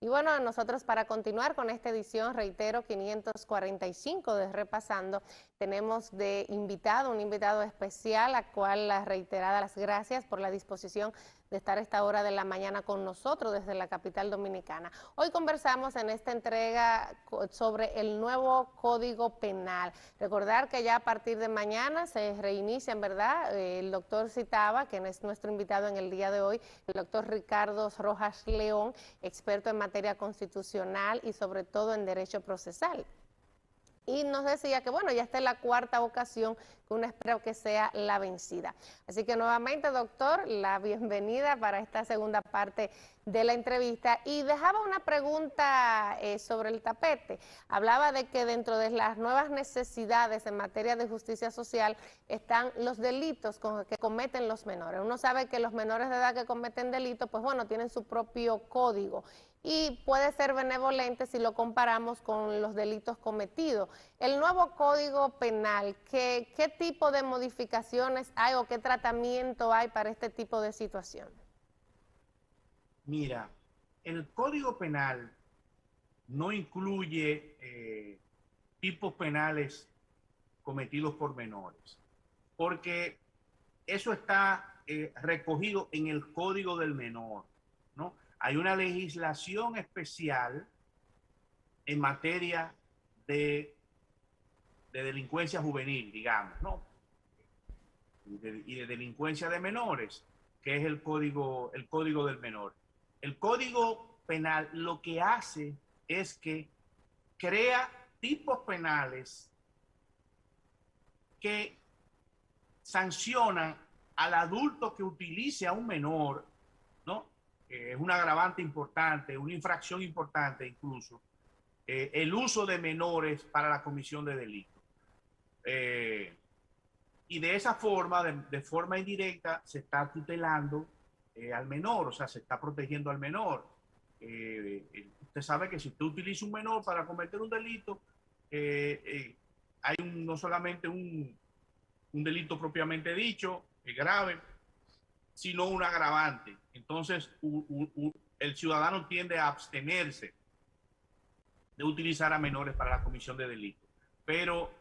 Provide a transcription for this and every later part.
Y bueno, nosotros para continuar con esta edición, reitero, 545 de Repasando, tenemos de invitado, un invitado especial, a cual las reiteradas las gracias por la disposición de estar a esta hora de la mañana con nosotros desde la capital dominicana. Hoy conversamos en esta entrega sobre el nuevo Código Penal. Recordar que ya a partir de mañana se reinicia, ¿verdad? El doctor citaba, que es nuestro invitado en el día de hoy, el doctor Ricardo Rojas León, experto en materia constitucional y sobre todo en derecho procesal. Y nos decía que bueno, ya esta es la cuarta ocasión que uno espera que sea la vencida. Así que nuevamente, doctor, la bienvenida para esta segunda parte de la entrevista. Y dejaba una pregunta sobre el tapete. Hablaba de que dentro de las nuevas necesidades en materia de justicia social están los delitos que cometen los menores. Uno sabe que los menores de edad que cometen delitos, pues bueno, tienen su propio código y puede ser benevolente si lo comparamos con los delitos cometidos. El nuevo Código Penal, ¿qué tipo de modificaciones hay o qué tratamiento hay para este tipo de situación? Mira, el Código Penal no incluye tipos penales cometidos por menores, porque eso está recogido en el Código del Menor, ¿no? Hay una legislación especial en materia de, de delincuencia juvenil, digamos, ¿no? Y de delincuencia de menores, que es el código del menor. El Código Penal lo que hace es que crea tipos penales que sancionan al adulto que utilice a un menor, ¿no? Es un agravante importante, una infracción importante incluso, el uso de menores para la comisión de delitos. Y de esa forma, de forma indirecta, se está tutelando al menor, o sea, se está protegiendo al menor. Usted sabe que si usted utiliza un menor para cometer un delito, hay no solamente un delito propiamente dicho, grave, sino un agravante. Entonces, el ciudadano tiende a abstenerse de utilizar a menores para la comisión de delitos. Pero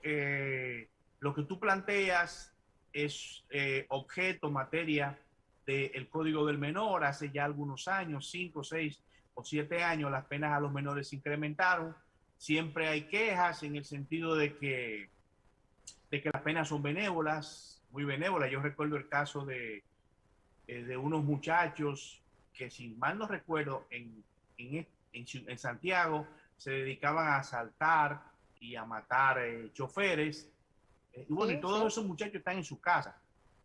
lo que tú planteas es objeto, materia del Código del Menor. Hace ya algunos años, 5, 6 o 7 años, las penas a los menores se incrementaron. Siempre hay quejas en el sentido de que las penas son benévolas, muy benévolas. Yo recuerdo el caso de unos muchachos que, si mal no recuerdo, en Santiago se dedicaban a asaltar y a matar choferes. Y bueno, y Sí, todos sí, esos muchachos están en su casa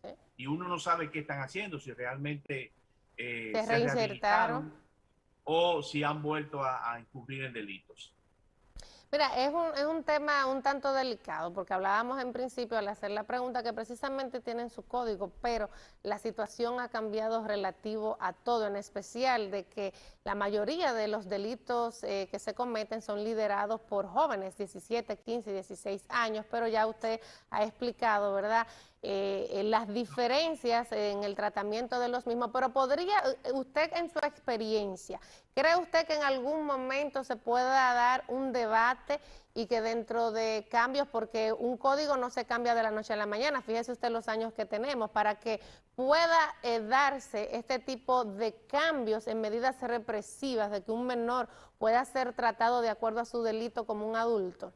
sí. y uno no sabe qué están haciendo, si realmente Se se reinsertaron. rehabilitaron o si han vuelto a incurrir en delitos. Mira, es un tema un tanto delicado, porque hablábamos en principio al hacer la pregunta que precisamente tienen su código, pero la situación ha cambiado relativo a todo, en especial de que la mayoría de los delitos que se cometen son liderados por jóvenes, 17, 15, 16 años, pero ya usted ha explicado, ¿verdad? Las diferencias en el tratamiento de los mismos, pero podría usted en su experiencia, ¿cree usted que en algún momento se pueda dar un debate y que dentro de cambios, porque un código no se cambia de la noche a la mañana, fíjese usted los años que tenemos, para que pueda darse este tipo de cambios en medidas represivas, de que un menor pueda ser tratado de acuerdo a su delito como un adulto?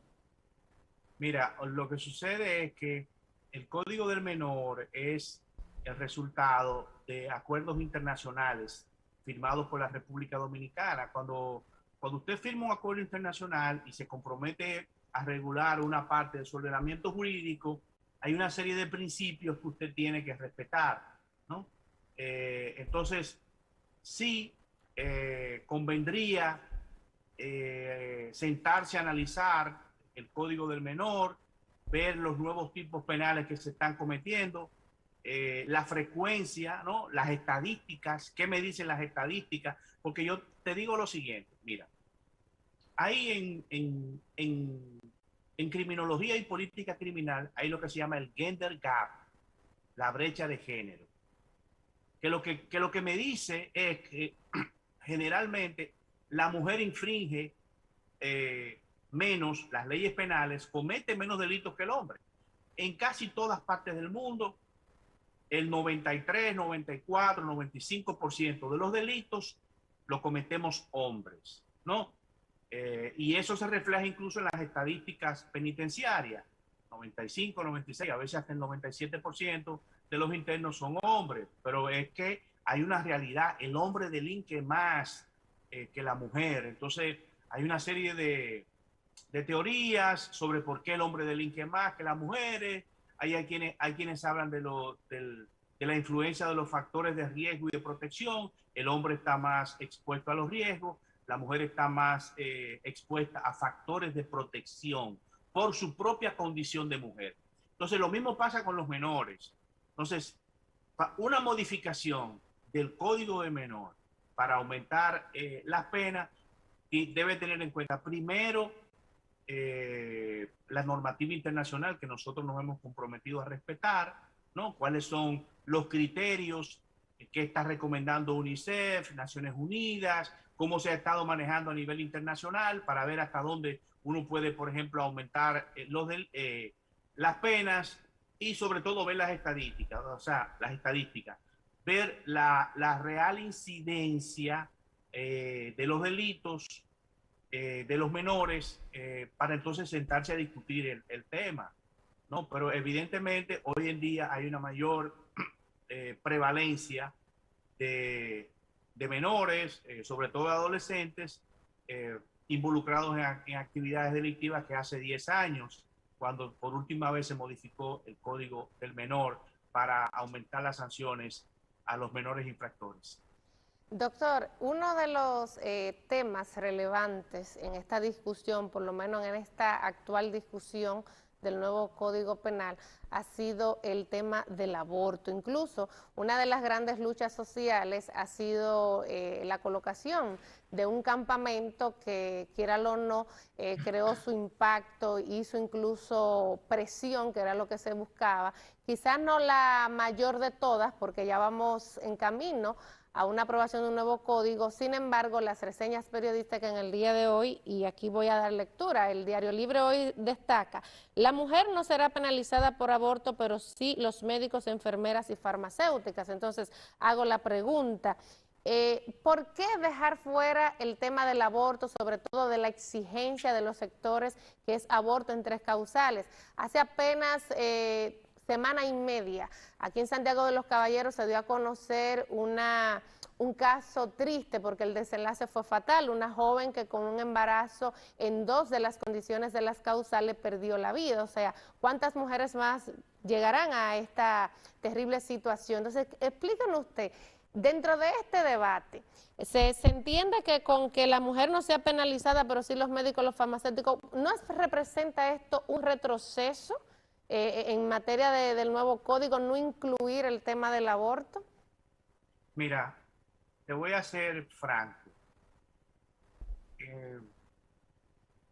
Mira, lo que sucede es que el Código del Menor es el resultado de acuerdos internacionales firmados por la República Dominicana. Cuando usted firma un acuerdo internacional y se compromete a regular una parte de su ordenamiento jurídico, hay una serie de principios que usted tiene que respetar, ¿no? Entonces, sí, convendría sentarse a analizar el Código del Menor, ver los nuevos tipos penales que se están cometiendo, la frecuencia, ¿no? Las estadísticas, qué me dicen las estadísticas, porque yo te digo lo siguiente, mira, hay en criminología y política criminal, hay lo que se llama el gender gap, la brecha de género, que lo que me dice es que generalmente la mujer infringe menos las leyes penales, comete menos delitos que el hombre. En casi todas partes del mundo, el 93, 94, 95% de los delitos los cometemos hombres, ¿no? Y eso se refleja incluso en las estadísticas penitenciarias. 95, 96, a veces hasta el 97% de los internos son hombres, pero es que hay una realidad, el hombre delinque más que la mujer. Entonces hay una serie de teorías sobre por qué el hombre delinque más que las mujeres. Hay quienes hablan de la influencia de los factores de riesgo y de protección. El hombre está más expuesto a los riesgos, la mujer está más expuesta a factores de protección por su propia condición de mujer. Entonces, lo mismo pasa con los menores. Entonces, una modificación del Código de Menor para aumentar las penas y debe tener en cuenta primero la normativa internacional que nosotros nos hemos comprometido a respetar, ¿no? ¿Cuáles son los criterios que está recomendando UNICEF, Naciones Unidas, cómo se ha estado manejando a nivel internacional para ver hasta dónde uno puede, por ejemplo, aumentar las penas y sobre todo ver las estadísticas, o sea, las estadísticas, ver la real incidencia de los delitos de los menores para entonces sentarse a discutir el tema, ¿no? Pero evidentemente hoy en día hay una mayor prevalencia de menores, sobre todo adolescentes, involucrados en actividades delictivas que hace 10 años, cuando por última vez se modificó el Código del Menor para aumentar las sanciones a los menores infractores. Doctor, uno de los temas relevantes en esta discusión, por lo menos en esta actual discusión del nuevo Código Penal, ha sido el tema del aborto. Incluso una de las grandes luchas sociales ha sido la colocación de un campamento que, quiéralo o no, creó su impacto, hizo incluso presión, que era lo que se buscaba. Quizás no la mayor de todas, porque ya vamos en camino a una aprobación de un nuevo código. Sin embargo, las reseñas periodísticas en el día de hoy, y aquí voy a dar lectura, el Diario Libre hoy destaca: la mujer no será penalizada por aborto, pero sí los médicos, enfermeras y farmacéuticas. Entonces, hago la pregunta, ¿por qué dejar fuera el tema del aborto, sobre todo de la exigencia de los sectores, que es aborto en 3 causales? Hace apenas semana y media, aquí en Santiago de los Caballeros se dio a conocer un caso triste porque el desenlace fue fatal. Una joven que con un embarazo en 2 de las condiciones de las causales perdió la vida. O sea, ¿cuántas mujeres más llegarán a esta terrible situación? Entonces, explíquenos usted, dentro de este debate, se entiende que con que la mujer no sea penalizada, pero sí los médicos, los farmacéuticos, ¿no representa esto un retroceso en materia del nuevo código, no incluir el tema del aborto? Mira, te voy a ser franco.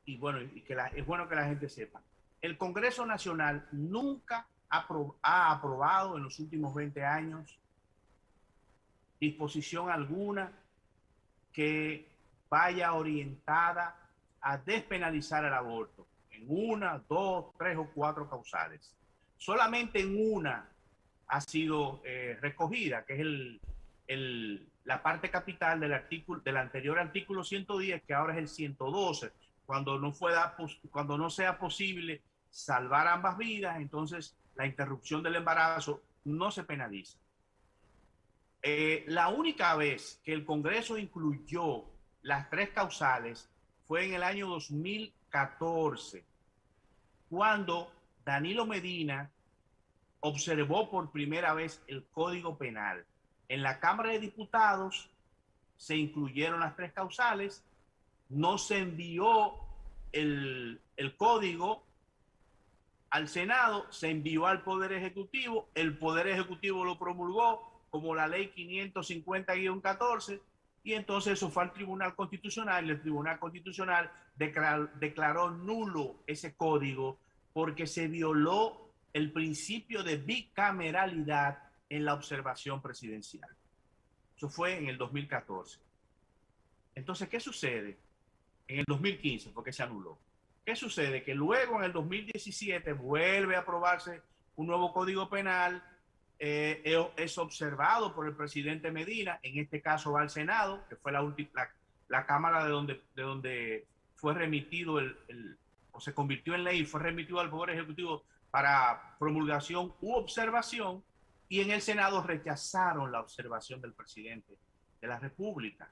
Y bueno, es bueno que la gente sepa. El Congreso Nacional nunca ha aprobado en los últimos 20 años disposición alguna que vaya orientada a despenalizar el aborto en 1, 2, 3 o 4 causales. Solamente en una ha sido recogida, que es la parte capital del anterior artículo 110, que ahora es el 112. Cuando no sea posible salvar ambas vidas, entonces la interrupción del embarazo no se penaliza. La única vez que el Congreso incluyó las 3 causales fue en el año 2014, cuando Danilo Medina observó por primera vez el Código Penal. En la Cámara de Diputados se incluyeron las 3 causales, no se envió el código al Senado, se envió al Poder Ejecutivo, el Poder Ejecutivo lo promulgó como la ley 550-14, y entonces eso fue al Tribunal Constitucional, y el Tribunal Constitucional declaró nulo ese código porque se violó el principio de bicameralidad en la observación presidencial. Eso fue en el 2014. Entonces, ¿qué sucede? En el 2015 fue que se anuló. ¿Qué sucede? Que luego en el 2017 vuelve a aprobarse un nuevo código penal, es observado por el presidente Medina, en este caso va al Senado, que fue la Cámara de donde fue remitido o se convirtió en ley, fue remitido al Poder Ejecutivo para promulgación u observación, y en el Senado rechazaron la observación del presidente de la República.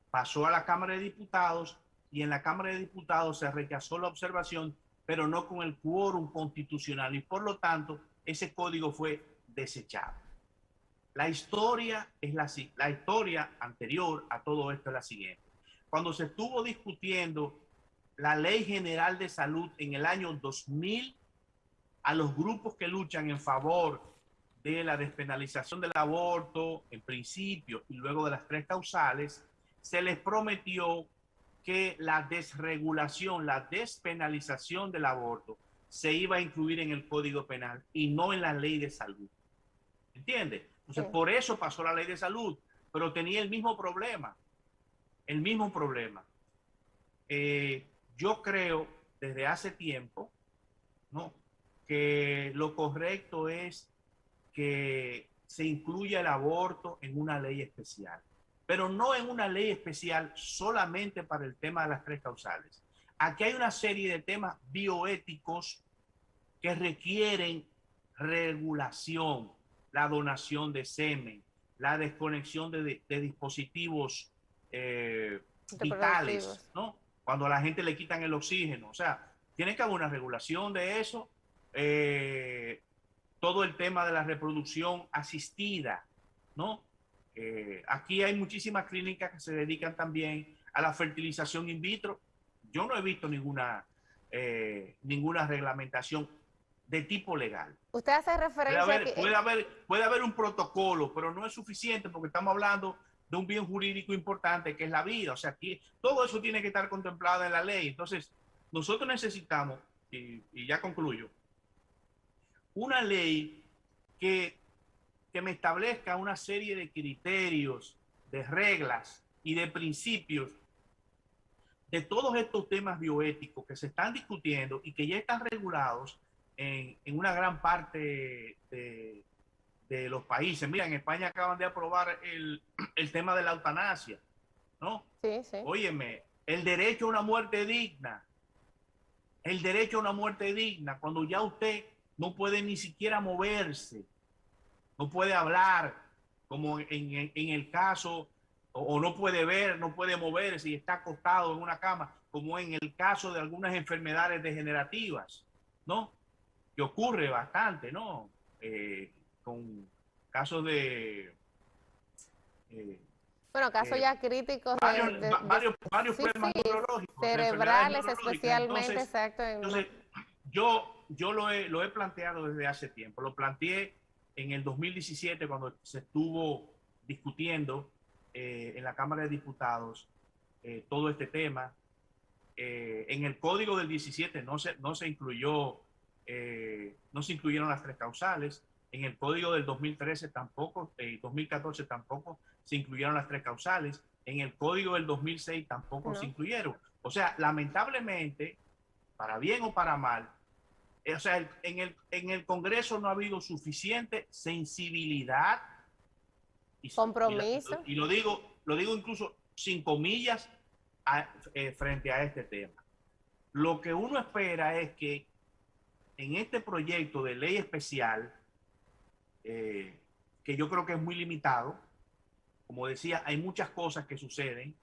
Pasó a la Cámara de Diputados y en la Cámara de Diputados se rechazó la observación, pero no con el quórum constitucional, y por lo tanto ese código fue desechado. La historia anterior a todo esto es la siguiente. Cuando se estuvo discutiendo la Ley General de Salud en el año 2000, a los grupos que luchan en favor de la despenalización del aborto, en principio, y luego de las 3 causales, se les prometió que la desregulación, la despenalización del aborto se iba a incluir en el Código Penal y no en la Ley de Salud. ¿Entiendes? Entonces, por eso pasó la Ley de Salud, pero tenía el mismo problema. El mismo problema. Yo creo desde hace tiempo, ¿no?, que lo correcto es que se incluya el aborto en una ley especial, pero no en una ley especial solamente para el tema de las 3 causales. Aquí hay una serie de temas bioéticos que requieren regulación: la donación de semen, la desconexión de dispositivos vitales, ¿no? Cuando a la gente le quitan el oxígeno. O sea, tiene que haber una regulación de eso. Todo el tema de la reproducción asistida, ¿no? Aquí hay muchísimas clínicas que se dedican también a la fertilización in vitro. Yo no he visto ninguna reglamentación de tipo legal. Usted hace referencia puede haber un protocolo, pero no es suficiente porque estamos hablando de un bien jurídico importante que es la vida. O sea, aquí todo eso tiene que estar contemplado en la ley. Entonces, nosotros necesitamos, y ya concluyo, una ley que me establezca una serie de criterios, de reglas y de principios de todos estos temas bioéticos que se están discutiendo y que ya están regulados en una gran parte de los países. Mira, en España acaban de aprobar el tema de la eutanasia, ¿no? Sí, sí. Óyeme, el derecho a una muerte digna, el derecho a una muerte digna, cuando ya usted no puede ni siquiera moverse, no puede hablar, como en el caso, o no puede ver, no puede moverse y está acostado en una cama, como en el caso de algunas enfermedades degenerativas, ¿no? Que ocurre bastante, ¿no? Con casos de... bueno, casos ya críticos varios problemas sí, neurológicos, cerebrales especialmente, entonces, exacto. Entonces, yo lo he planteado desde hace tiempo. Lo planteé en el 2017 cuando se estuvo discutiendo en la Cámara de Diputados todo este tema. En el código del 17 no se incluyó, no se incluyeron las 3 causales. En el código del 2013 tampoco, 2014 tampoco se incluyeron las 3 causales. En el código del 2006 tampoco se incluyeron. O sea, lamentablemente, para bien o para mal, o sea, en el Congreso no ha habido suficiente sensibilidad y compromiso. Y lo digo incluso sin comillas frente a este tema. Lo que uno espera es que en este proyecto de ley especial, que yo creo que es muy limitado, como decía, hay muchas cosas que suceden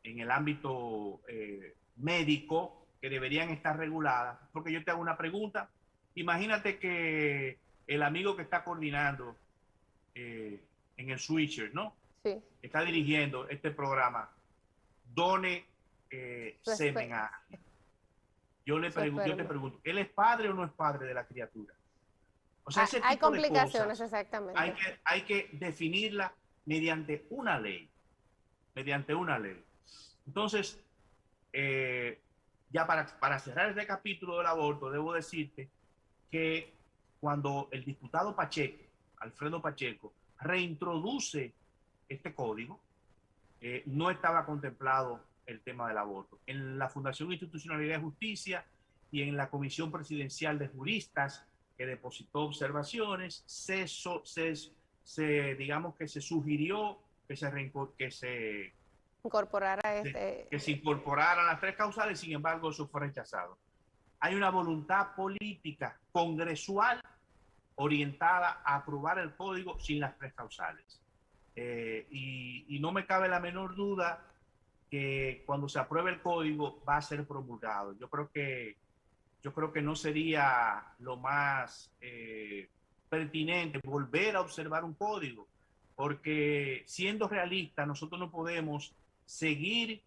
en el ámbito médico que deberían estar reguladas. Porque yo te hago una pregunta. Imagínate que el amigo que está coordinando en el Switcher, ¿no? Sí. Está dirigiendo este programa, done semen a... Yo te pregunto, ¿él es padre o no es padre de la criatura? O sea, ese hay tipo complicaciones, de cosas exactamente. hay que definirla mediante una ley. Mediante una ley. Entonces, ya para cerrar este capítulo del aborto, debo decirte que cuando el diputado Pacheco, Alfredo Pacheco, reintroduce este código, no estaba contemplado el tema del aborto. En la Fundación Institucionalidad de Justicia y en la Comisión Presidencial de Juristas, que depositó observaciones, digamos que se sugirió que incorporar a este... que se incorporaran las tres causales, sin embargo eso fue rechazado. Hay una voluntad política congresual orientada a aprobar el código sin las tres causales. Y no me cabe la menor duda que cuando se apruebe el código va a ser promulgado. Yo creo que no sería lo más pertinente volver a observar un código, porque siendo realistas nosotros no podemos seguir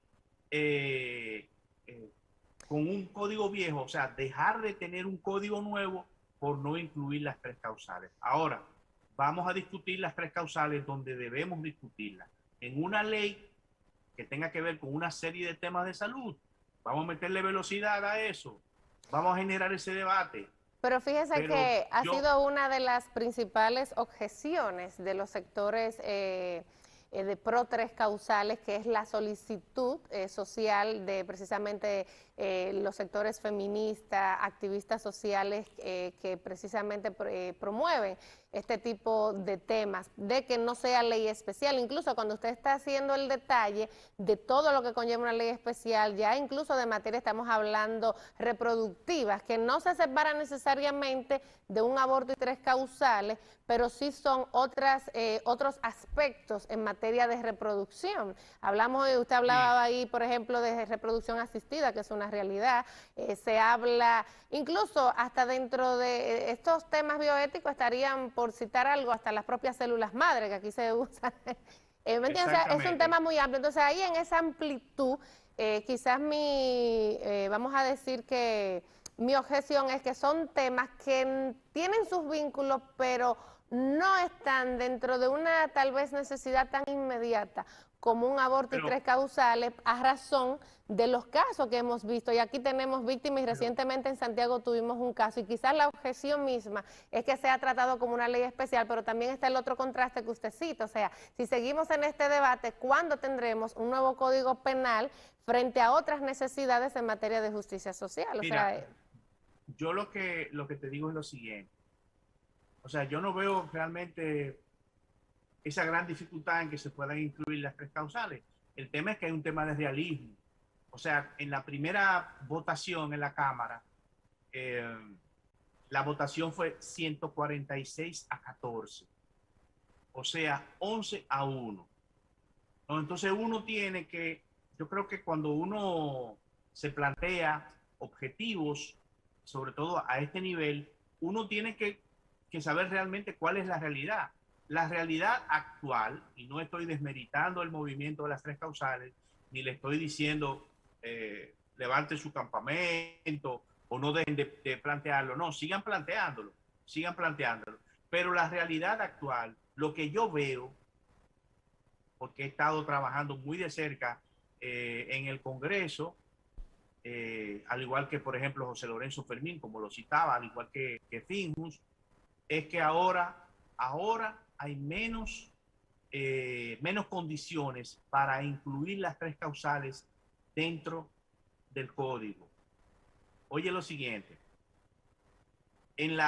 con un código viejo, o sea, dejar de tener un código nuevo por no incluir las tres causales. Ahora, vamos a discutir las tres causales donde debemos discutirlas. En una ley que tenga que ver con una serie de temas de salud, vamos a meterle velocidad a eso, vamos a generar ese debate. Pero fíjese que ha sido una de las principales objeciones de los sectores de pro tres causales, que es la solicitud social de precisamente los sectores feministas, activistas sociales que precisamente promueven este tipo de temas, de que no sea ley especial. Incluso cuando usted está haciendo el detalle de todo lo que conlleva una ley especial, ya incluso de materia estamos hablando reproductivas, que no se separan necesariamente de un aborto y tres causales, pero sí son otros aspectos en materia de reproducción. Usted hablaba ahí, por ejemplo, de reproducción asistida, que es una realidad. Se habla, incluso hasta dentro de estos temas bioéticos estarían, por citar algo, hasta las propias células madre, que aquí se usan. ¿Me entiendes? O sea, es un tema muy amplio. Entonces, ahí en esa amplitud, quizás vamos a decir que mi objeción es que son temas que tienen sus vínculos, pero no están dentro de una tal vez necesidad tan inmediata como un aborto y tres causales, a razón de los casos que hemos visto. Y aquí tenemos víctimas y recientemente en Santiago tuvimos un caso, y quizás la objeción misma es que se ha tratado como una ley especial, pero también está el otro contraste que usted cita. O sea, si seguimos en este debate, ¿cuándo tendremos un nuevo código penal frente a otras necesidades en materia de justicia social? Mira, yo lo que te digo es lo siguiente. O sea, yo no veo realmente esa gran dificultad en que se puedan incluir las tres causales. El tema es que hay un tema de realismo. O sea, en la primera votación en la Cámara, la votación fue 146-14. O sea, 11-1. ¿No? Entonces uno tiene que, yo creo que cuando uno se plantea objetivos, sobre todo a este nivel, uno tiene que saber realmente cuál es la realidad. La realidad actual, y no estoy desmeritando el movimiento de las tres causales, ni le estoy diciendo levante su campamento o no dejen de plantearlo, no, sigan planteándolo, pero la realidad actual, lo que yo veo, porque he estado trabajando muy de cerca en el Congreso, al igual que por ejemplo José Lorenzo Fermín, como lo citaba, al igual que Finjus, es que ahora hay menos condiciones para incluir las tres causales dentro del código. Oye lo siguiente, en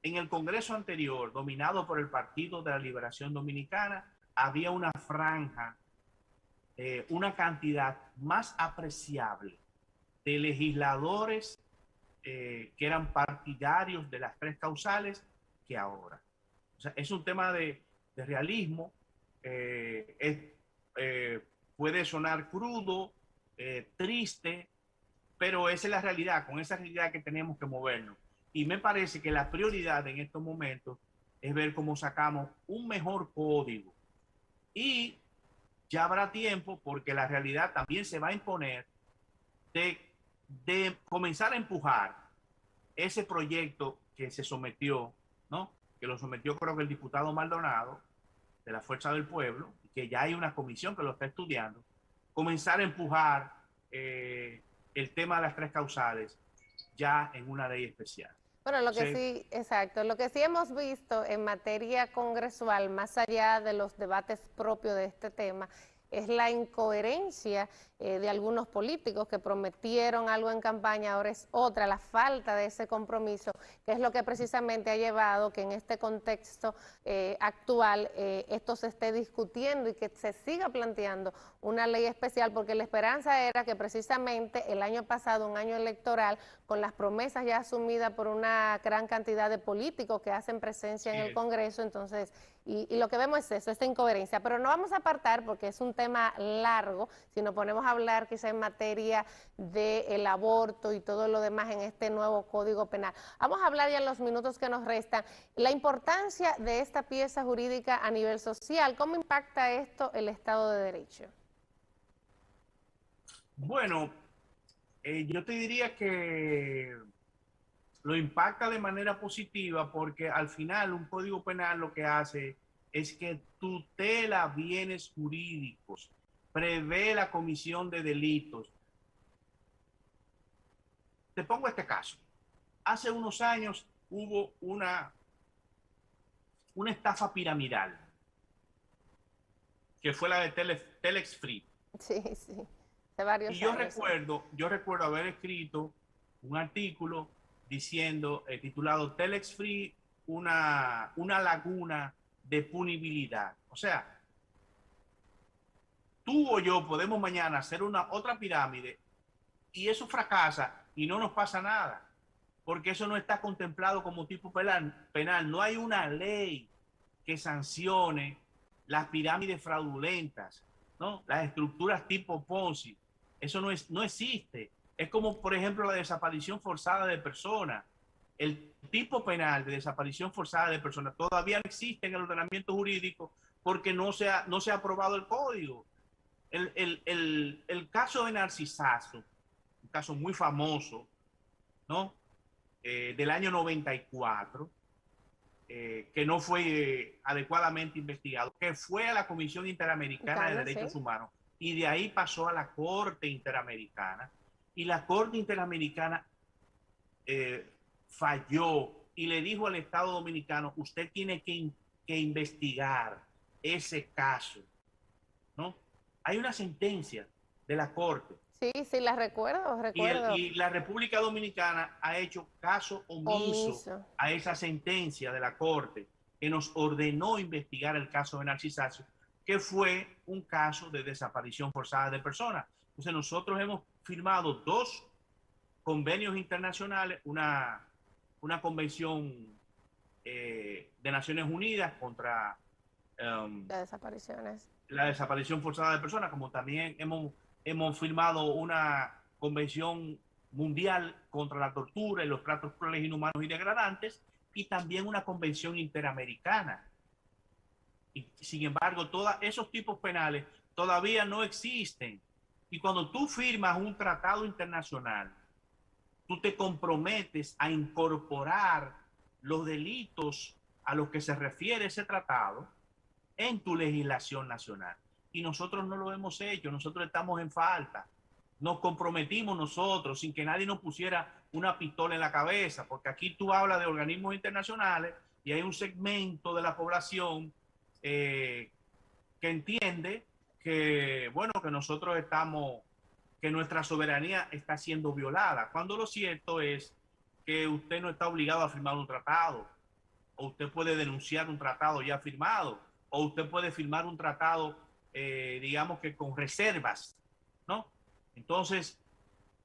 el Congreso anterior, dominado por el Partido de la Liberación Dominicana, había una franja, una cantidad más apreciable de legisladores que eran partidarios de las tres causales que ahora. O sea, es un tema de realismo, puede sonar crudo, triste, pero esa es la realidad, con esa realidad que tenemos que movernos. Y me parece que la prioridad en estos momentos es ver cómo sacamos un mejor código. Y ya habrá tiempo, porque la realidad también se va a imponer, de comenzar a empujar ese proyecto que se sometió, ¿no? Que lo sometió creo que el diputado Maldonado de la Fuerza del Pueblo, que ya hay una comisión que lo está estudiando, comenzar a empujar el tema de las tres causales ya en una ley especial. Bueno, lo que sí, exacto, lo que sí hemos visto en materia congresual, más allá de los debates propios de este tema, es la incoherencia de algunos políticos que prometieron algo en campaña, ahora es otra, la falta de ese compromiso, que es lo que precisamente ha llevado que en este contexto actual esto se esté discutiendo y que se siga planteando una ley especial, porque la esperanza era que precisamente el año pasado, un año electoral, con las promesas ya asumidas por una gran cantidad de políticos que hacen presencia en el Congreso, entonces, y lo que vemos es eso, esta incoherencia, pero no vamos a apartar porque es un tema largo, si nos ponemos a hablar quizá en materia del aborto y todo lo demás en este nuevo Código Penal. Vamos a hablar ya en los minutos que nos restan, la importancia de esta pieza jurídica a nivel social, ¿cómo impacta esto el Estado de Derecho? Bueno, yo te diría que lo impacta de manera positiva porque al final un código penal lo que hace es que tutela bienes jurídicos, prevé la comisión de delitos. Te pongo este caso. Hace unos años hubo una estafa piramidal, que fue la de Telex Free. Sí, sí, hace varios Y yo años. recuerdo haber escrito un artículo diciendo, titulado Telex Free, una laguna de punibilidad. O sea, tú o yo podemos mañana hacer otra pirámide y eso fracasa y no nos pasa nada, porque eso no está contemplado como tipo penal. No hay una ley que sancione las pirámides fraudulentas, ¿no? Las estructuras tipo Ponzi. Eso no existe. Es como, por ejemplo, la desaparición forzada de personas. El tipo penal de desaparición forzada de personas todavía no existe en el ordenamiento jurídico porque no se ha aprobado el código. El caso de Narcisazo, un caso muy famoso, ¿no? Del año 94, que no fue adecuadamente investigado, que fue a la Comisión Interamericana de Derechos Humanos y de ahí pasó a la Corte Interamericana, y la Corte Interamericana falló y le dijo al Estado Dominicano: usted tiene que investigar ese caso, ¿no? Hay una sentencia de la Corte. Sí, sí, la recuerdo. Y la República Dominicana ha hecho caso omiso a esa sentencia de la Corte que nos ordenó investigar el caso de Narcisacio, que fue un caso de desaparición forzada de personas. Entonces nosotros hemos firmado dos convenios internacionales, una convención de Naciones Unidas contra las desapariciones. la desaparición forzada de personas, como también hemos firmado una convención mundial contra la tortura y los tratos crueles, inhumanos y degradantes, y también una convención interamericana. Y sin embargo, todos esos tipos penales todavía no existen. Y cuando tú firmas un tratado internacional, tú te comprometes a incorporar los delitos a los que se refiere ese tratado en tu legislación nacional. Y nosotros no lo hemos hecho, nosotros estamos en falta. Nos comprometimos nosotros sin que nadie nos pusiera una pistola en la cabeza, porque aquí tú hablas de organismos internacionales y hay un segmento de la población que entiende que, bueno, que nosotros estamos, que nuestra soberanía está siendo violada, cuando lo cierto es que usted no está obligado a firmar un tratado, o usted puede denunciar un tratado ya firmado, o usted puede firmar un tratado, digamos que con reservas, ¿no? Entonces,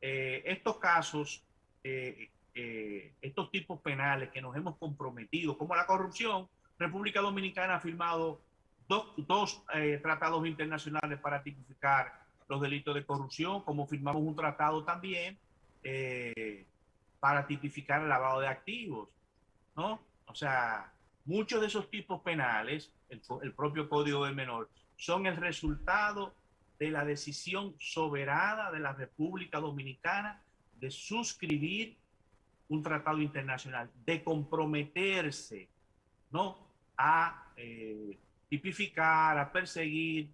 estos casos, estos tipos penales que nos hemos comprometido, como la corrupción, República Dominicana ha firmado dos tratados internacionales para tipificar los delitos de corrupción, como firmamos un tratado también para tipificar el lavado de activos, ¿no? O sea, muchos de esos tipos penales, el propio Código del Menor, son el resultado de la decisión soberana de la República Dominicana de suscribir un tratado internacional, de comprometerse, ¿no?, a tipificar, a perseguir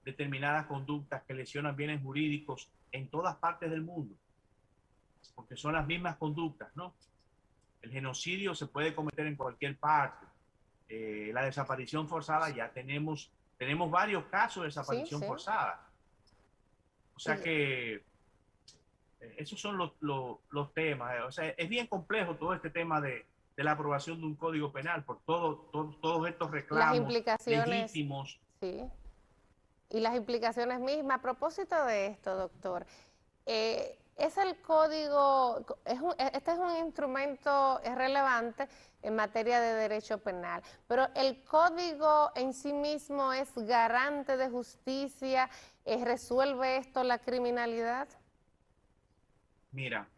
determinadas conductas que lesionan bienes jurídicos en todas partes del mundo, porque son las mismas conductas, ¿no? El genocidio se puede cometer en cualquier parte. La desaparición forzada, ya tenemos varios casos de Sí, desaparición sí. forzada. O sea que esos son los temas. O sea, es bien complejo todo este tema de la aprobación de un código penal por todos estos Las reclamos implicaciones, legítimos. sí. Y las implicaciones mismas. A propósito de esto, doctor, es el código, este es un instrumento relevante en materia de derecho penal, pero el código en sí mismo es garante de justicia, resuelve esto la criminalidad. Mira,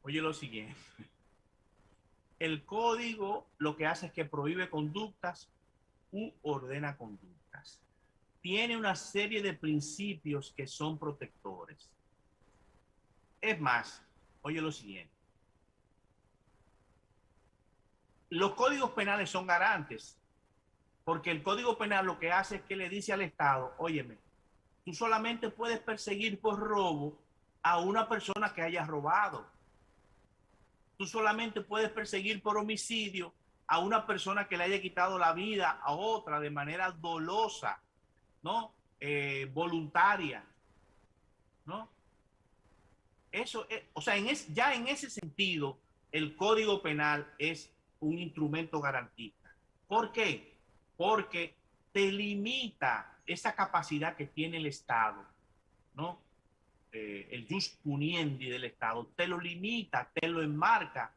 oye lo siguiente. El código lo que hace es que prohíbe conductas u ordena conductas. Tiene una serie de principios que son protectores. Es más, oye lo siguiente. Los códigos penales son garantes, porque el código penal lo que hace es que le dice al Estado, óyeme, tú solamente puedes perseguir por robo a una persona que haya robado. Tú solamente puedes perseguir por homicidio a una persona que le haya quitado la vida a otra de manera dolosa, ¿no? Voluntaria, ¿no? Eso es, o sea, ya en ese sentido, el Código Penal es un instrumento garantista. ¿Por qué? Porque te limita esa capacidad que tiene el Estado, ¿no? El jus puniendi del Estado, te lo limita, te lo enmarca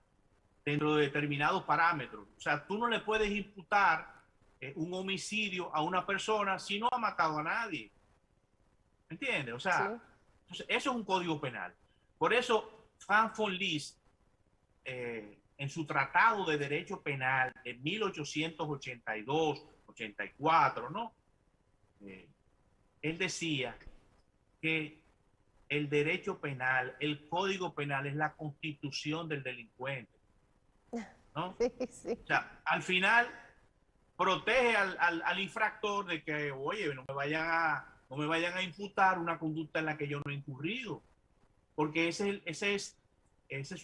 dentro de determinados parámetros. O sea, tú no le puedes imputar un homicidio a una persona si no ha matado a nadie. ¿Entiendes? O Sí. sea, entonces, eso es un código penal. Por eso, Franz von Liszt, en su Tratado de Derecho Penal de 1882-84, ¿no? Él decía que el derecho penal, el código penal es la constitución del delincuente, ¿no? Sí, sí. O sea, al final protege al infractor de que, oye, no me vayan a imputar una conducta en la que yo no he incurrido, porque ese es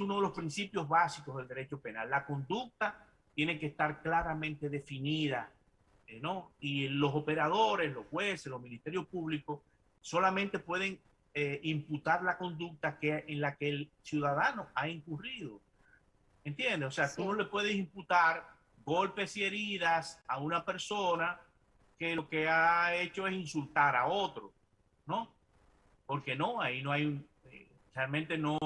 uno de los principios básicos del derecho penal. La conducta tiene que estar claramente definida, ¿no? Y los operadores, los jueces, los ministerios públicos solamente pueden imputar la conducta en la que el ciudadano ha incurrido. ¿Entiendes? O sea, tú no Sí. le puedes imputar golpes y heridas a una persona que lo que ha hecho es insultar a otro, ¿no? Porque no, ahí no hay realmente no,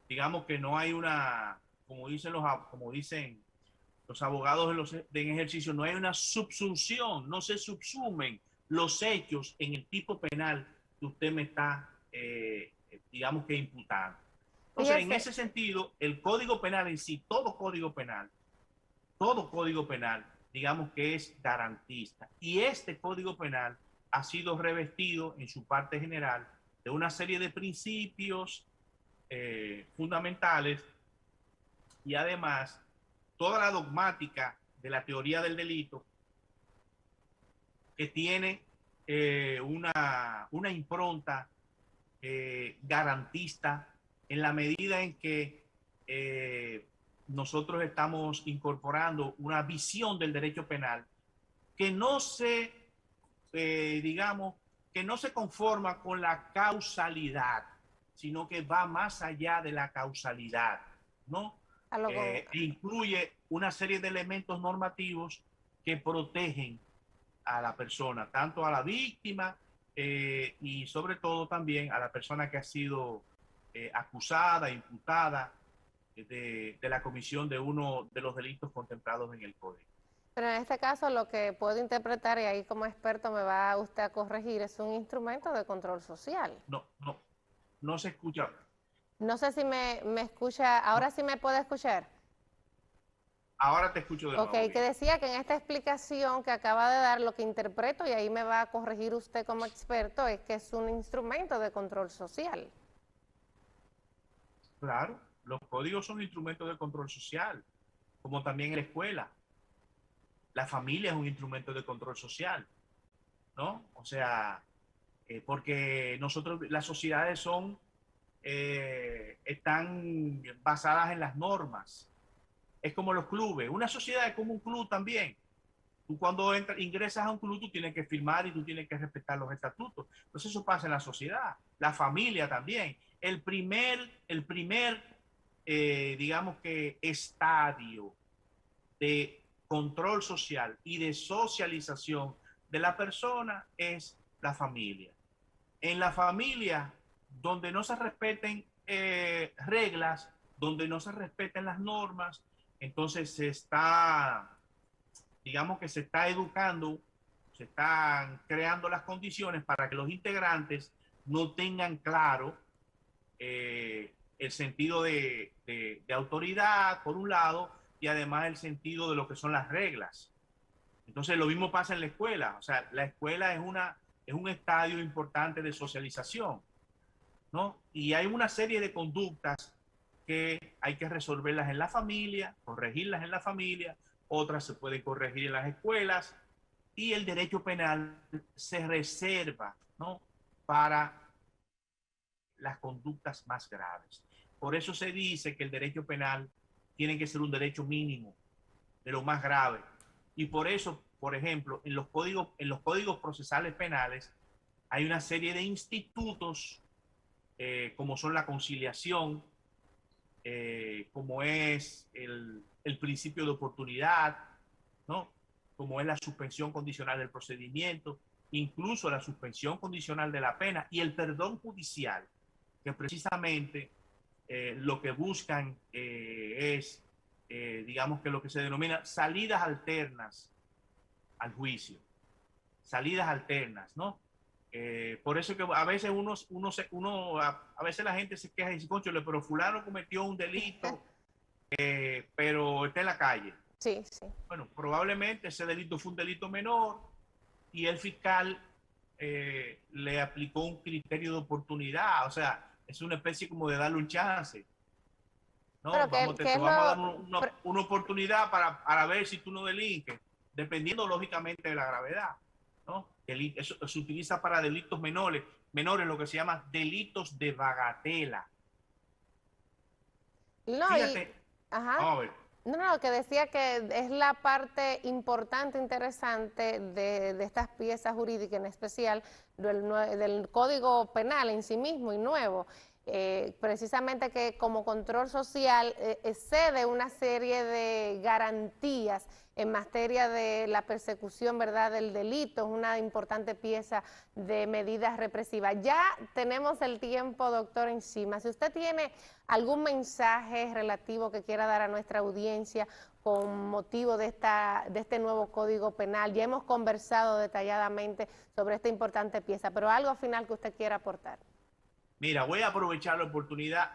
digamos que no hay una, como dicen los abogados en ejercicio, no hay una subsunción, no se subsumen los hechos en el tipo penal que usted me está, digamos que imputando. Entonces, en Fíjese, ese sentido, el Código Penal en sí, todo Código Penal, digamos que es garantista. Y este Código Penal ha sido revestido en su parte general de una serie de principios fundamentales y además toda la dogmática de la teoría del delito que tiene una impronta garantista en la medida en que nosotros estamos incorporando una visión del derecho penal que no se, digamos, que no se conforma con la causalidad, sino que va más allá de la causalidad, ¿no? a lo con, Incluye una serie de elementos normativos que protegen a la persona, tanto a la víctima y sobre todo también a la persona que ha sido acusada, imputada de la comisión de uno de los delitos contemplados en el Código. pero en este caso lo que puedo interpretar, y ahí como experto me va usted a corregir, es un instrumento de control social. No se escucha. No sé si me escucha, No, ahora sí me puede escuchar. ahora te escucho de Ok, nuevo que bien. decía que en esta explicación que acaba de dar, lo que interpreto, y ahí me va a corregir usted como experto, es que es un instrumento de control social. Claro, los códigos son instrumentos de control social, como también en la escuela. La familia es un instrumento de control social, ¿no? O sea, porque las sociedades están basadas en las normas. es como los clubes. Una sociedad es como un club también. Tú cuando ingresas a un club, tú tienes que firmar y tú tienes que respetar los estatutos. Entonces eso pasa en la sociedad, la familia también. Digamos que, estadio de control social y de socialización de la persona es la familia. En la familia, donde no se respeten reglas, donde no se respeten las normas, entonces digamos que se está educando, se están creando las condiciones para que los integrantes no tengan claro el sentido de autoridad, por un lado, y además el sentido de lo que son las reglas. Entonces lo mismo pasa en la escuela. O sea, la escuela es un estadio importante de socialización, ¿no? Y hay una serie de conductas que hay que resolverlas en la familia, corregirlas en la familia, otras se pueden corregir en las escuelas, y el derecho penal se reserva, ¿no?, para las conductas más graves. Por eso se dice que el derecho penal tiene que ser un derecho mínimo, de lo más grave. Y por eso, por ejemplo, en los códigos procesales penales hay una serie de institutos como son la conciliación, como es el principio de oportunidad, ¿no?, como es la suspensión condicional del procedimiento, incluso la suspensión condicional de la pena y el perdón judicial, que precisamente lo que buscan es, digamos que lo que se denomina salidas alternas al juicio, salidas alternas, ¿no? Por eso que a veces a veces la gente se queja y dice, concho, pero fulano cometió un delito, pero está en la calle. Sí, sí. Bueno, probablemente ese delito fue un delito menor y el fiscal le aplicó un criterio de oportunidad. O sea, es una especie como de darle un chance, ¿no? Pero Te que es vamos a dar lo... una oportunidad para ver si tú no delinques, dependiendo lógicamente de la gravedad, ¿no? Eso se utiliza para delitos menores, lo que se llama delitos de bagatela. No, y... Fíjate, Ajá. vamos a ver. No, que decía que es la parte importante, interesante de estas piezas jurídicas, en especial del Código Penal en sí mismo y nuevo, precisamente que como control social excede una serie de garantías en materia de la persecución, ¿verdad?, del delito, es una importante pieza de medidas represivas. Ya tenemos el tiempo, doctor, encima. Si usted tiene algún mensaje relativo que quiera dar a nuestra audiencia con motivo de este nuevo Código Penal, ya hemos conversado detalladamente sobre esta importante pieza, pero algo final que usted quiera aportar. Mira, voy a aprovechar la oportunidad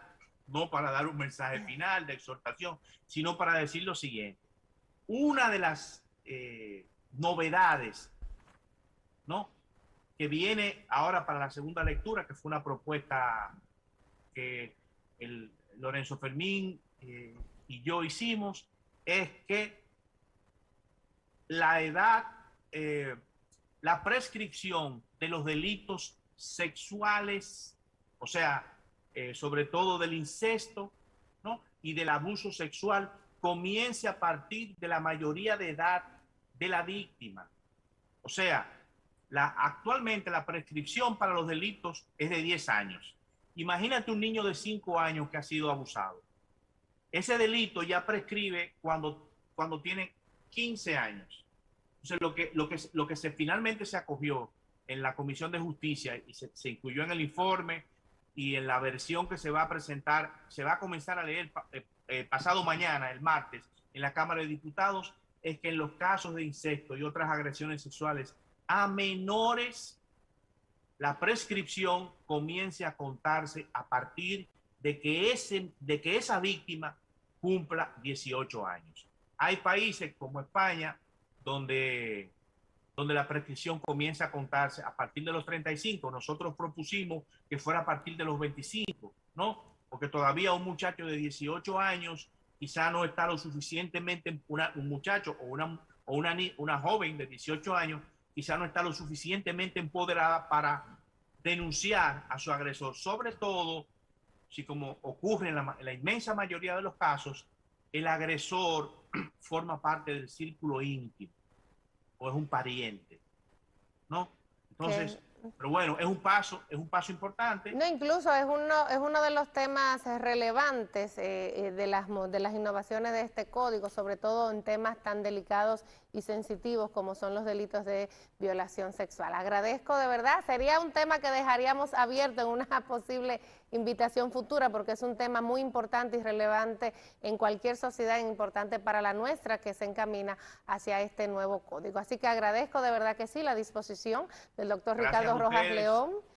no para dar un mensaje final de exhortación, sino para decir lo siguiente. Una de las novedades, ¿no?, que viene ahora para la segunda lectura, que fue una propuesta que Lorenzo Fermín y yo hicimos, es que la edad, la prescripción de los delitos sexuales, o sea, sobre todo del incesto, ¿no?, y del abuso sexual, comience a partir de la mayoría de edad de la víctima. O sea, actualmente la prescripción para los delitos es de 10 años. Imagínate un niño de 5 años que ha sido abusado. Ese delito ya prescribe cuando tiene 15 años. Entonces, lo que finalmente se acogió en la Comisión de Justicia y se incluyó en el informe y en la versión que se va a presentar, se va a comenzar a leer pasado mañana, el martes, en la Cámara de Diputados, es que en los casos de incesto y otras agresiones sexuales a menores, la prescripción comience a contarse a partir de que esa víctima cumpla 18 años. Hay países como España donde la prescripción comienza a contarse a partir de los 35. Nosotros propusimos que fuera a partir de los 25, ¿no? Porque todavía un muchacho de 18 años quizá no está lo suficientemente, un muchacho o una joven de 18 años quizá no está lo suficientemente empoderada para denunciar a su agresor, sobre todo si, como ocurre en la inmensa mayoría de los casos, el agresor forma parte del círculo íntimo o es un pariente, ¿no? Entonces, pero bueno, es un paso importante. No, incluso es uno de los temas relevantes de las innovaciones de este código, sobre todo en temas tan delicados y sensitivos como son los delitos de violación sexual. Agradezco de verdad, sería un tema que dejaríamos abierto en una posible invitación futura porque es un tema muy importante y relevante en cualquier sociedad, importante para la nuestra que se encamina hacia este nuevo código. Así que agradezco de verdad que sí la disposición del doctor Ricardo Rojas León.